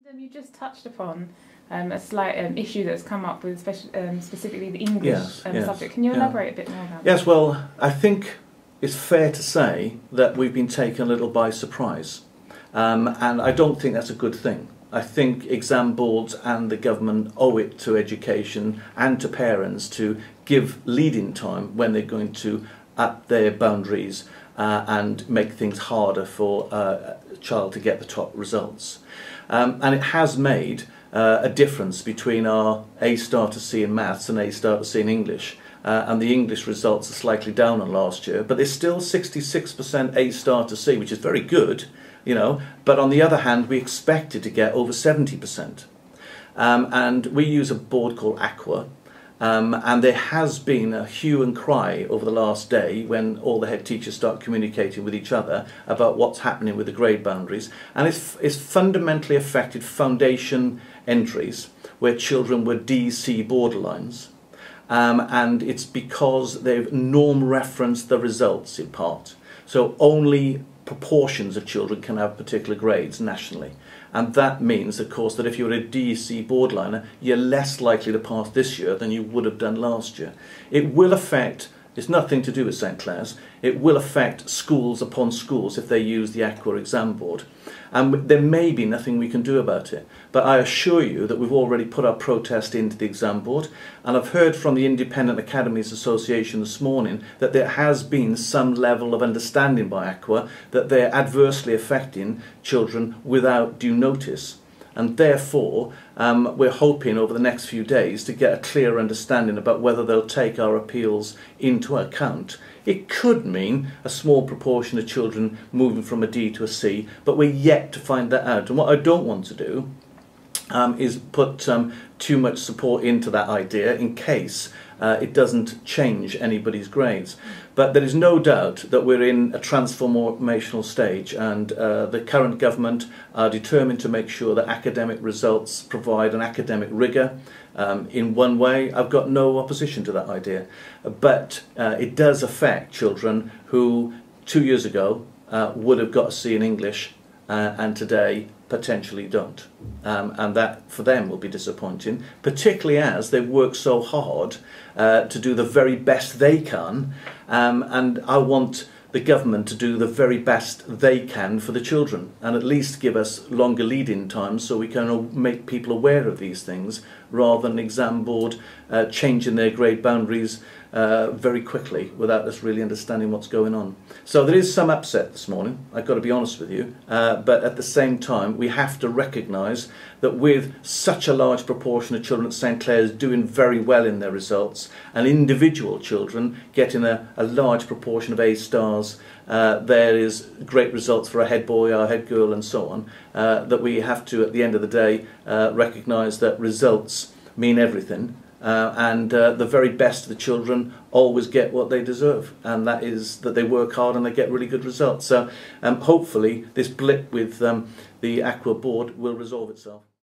You just touched upon a slight issue that's come up with specifically the English subject. Can you elaborate a bit more about that? Yes, well, I think it's fair to say that we've been taken a little by surprise, and I don't think that's a good thing. I think exam boards and the government owe it to education and to parents to give lead-in time when they're going to up their boundaries and make things harder for a child to get the top results. And it has made a difference between our A star to C in maths and A star to C in English. And the English results are slightly down on last year, but there's still 66% A star to C, which is very good, you know, but on the other hand, we expected to get over 70%. And we use a board called Aqua, and there has been a hue and cry over the last day when all the head teachers start communicating with each other about what's happening with the grade boundaries, and it's fundamentally affected foundation entries where children were D-C borderlines, and it's because they've norm referenced the results in part. So only proportions of children can have particular grades nationally, and that means, of course, that if you're a D-C borderliner, you're less likely to pass this year than you would have done last year. It will affect, it's nothing to do with St Clair's, it will affect schools upon schools if they use the Aqua exam board. And there may be nothing we can do about it, but I assure you that we've already put our protest into the exam board, and I've heard from the Independent Academies Association this morning that there has been some level of understanding by Aqua that they're adversely affecting children without due notice. And therefore, we're hoping over the next few days to get a clear understanding about whether they'll take our appeals into account. It could mean a small proportion of children moving from a D to a C, but we're yet to find that out. And what I don't want to do is put too much support into that idea in case it doesn't change anybody's grades. But there is no doubt that we're in a transformational stage, and the current government are determined to make sure that academic results provide an academic rigour. In one way, I've got no opposition to that idea, but it does affect children who 2 years ago would have got a C in English and today potentially don't, and that for them will be disappointing, particularly as they work so hard to do the very best they can, and I want the government to do the very best they can for the children and at least give us longer lead-in times so we can make people aware of these things rather than an exam board changing their grade boundaries very quickly without us really understanding what's going on. So there is some upset this morning, I've got to be honest with you, but at the same time we have to recognise that with such a large proportion of children at St Clair's doing very well in their results and individual children getting a large proportion of A stars, there is great results for our head boy, our head girl and so on, that we have to at the end of the day recognise that results mean everything. And the very best of the children always get what they deserve, and that is that they work hard and they get really good results. So hopefully this blip with the Aqua board will resolve itself.